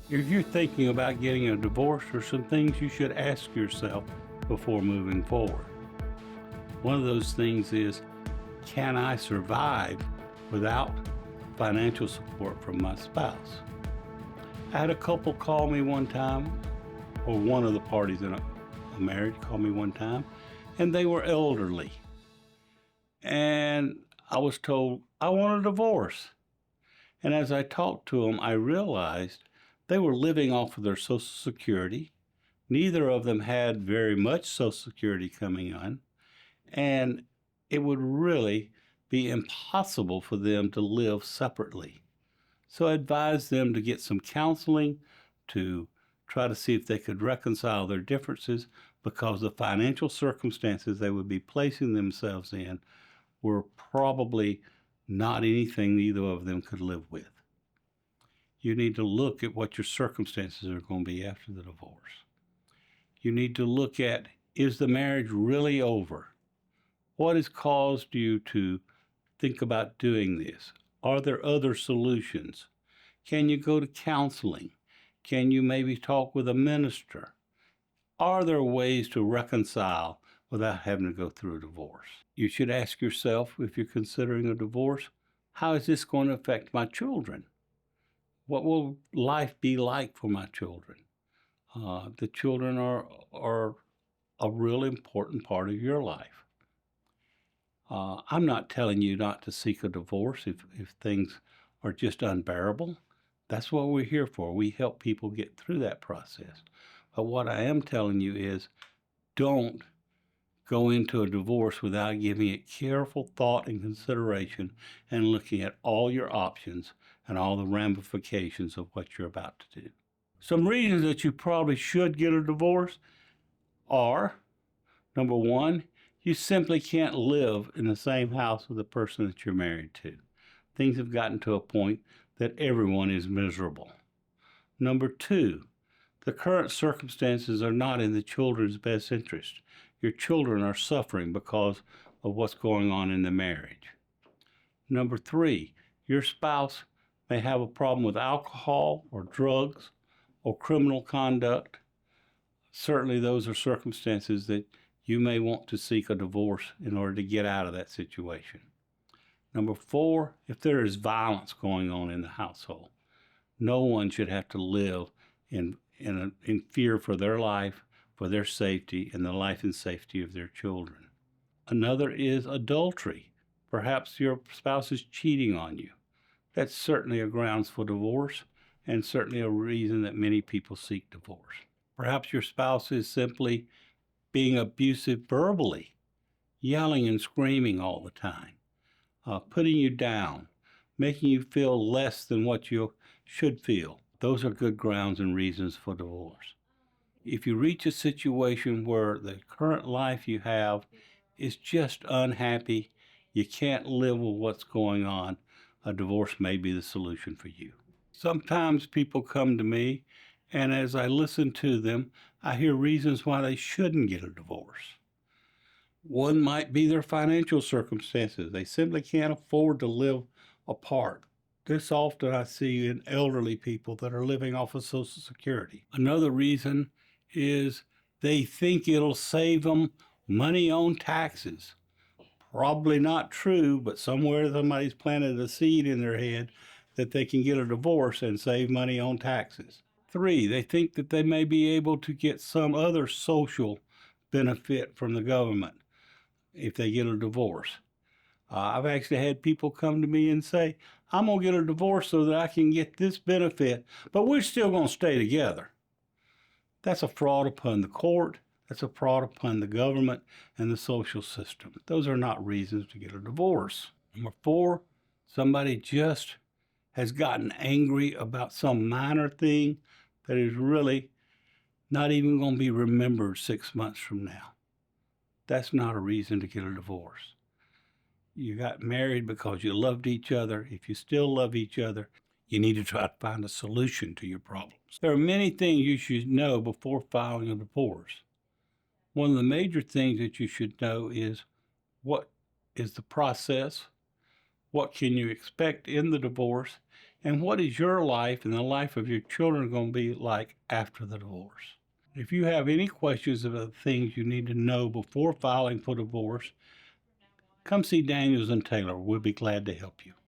If you're thinking about getting a divorce, there are some things you should ask yourself before moving forward. One of those things is, can I survive without financial support from my spouse? I had a couple call me one time, or one of the parties in a marriage called me one time, and they were elderly. And I was told I want a divorce. And as I talked to them, I realized they were living off of their Social Security. Neither of them had very much Social Security coming on. And it would really be impossible for them to live separately. So I advised them to get some counseling to try to see if they could reconcile their differences, because the financial circumstances they would be placing themselves in were probably not anything neither of them could live with. You need to look at what your circumstances are going to be after the divorce. You need to look at, is the marriage really over? What has caused you to think about doing this? Are there other solutions? Can you go to counseling? Can you maybe talk with a minister? Are there ways to reconcile without having to go through a divorce? You should ask yourself, if you're considering a divorce, how is this going to affect my children? What will life be like for my children? The children are a real important part of your life. I'm not telling you not to seek a divorce if things are just unbearable. That's what we're here for. We help people get through that process. But what I am telling you is, don't go into a divorce without giving it careful thought and consideration and looking at all your options and all the ramifications of what you're about to do. Some reasons that you probably should get a divorce are, number one, you simply can't live in the same house with the person that you're married to. Things have gotten to a point that everyone is miserable. Number two, the current circumstances are not in the children's best interest. Your children are suffering because of what's going on in the marriage. Number three, your spouse may have a problem with alcohol or drugs or criminal conduct. Certainly those are circumstances that you may want to seek a divorce in order to get out of that situation. Number four, if there is violence going on in the household, no one should have to live in fear for their life, for their safety, and the life and safety of their children. Another is adultery. Perhaps your spouse is cheating on you. That's certainly a grounds for divorce, and certainly a reason that many people seek divorce. Perhaps your spouse is simply being abusive verbally, yelling and screaming all the time, putting you down, making you feel less than what you should feel. Those are good grounds and reasons for divorce. If you reach a situation where the current life you have is just unhappy, you can't live with what's going on, a divorce may be the solution for you. Sometimes people come to me, and as I listen to them, I hear reasons why they shouldn't get a divorce. One might be their financial circumstances. They simply can't afford to live apart. This often I see in elderly people that are living off of Social Security. Another reason is they think it'll save them money on taxes. Probably not true, but somewhere somebody's planted a seed in their head that they can get a divorce and save money on taxes. Three, they think that they may be able to get some other social benefit from the government if they get a divorce. I've actually had people come to me and say, I'm going to get a divorce so that I can get this benefit, but we're still going to stay together. That's a fraud upon the court. That's a fraud upon the government and the social system. Those are not reasons to get a divorce. Number four, somebody just has gotten angry about some minor thing that is really not even going to be remembered 6 months from now. That's not a reason to get a divorce. You got married because you loved each other. If you still love each other, you need to try to find a solution to your problems. There are many things you should know before filing a divorce. One of the major things that you should know is, what is the process? What can you expect in the divorce? And what is your life and the life of your children going to be like after the divorce? If you have any questions about things you need to know before filing for divorce, come see Daniels and Taylor. We'll be glad to help you.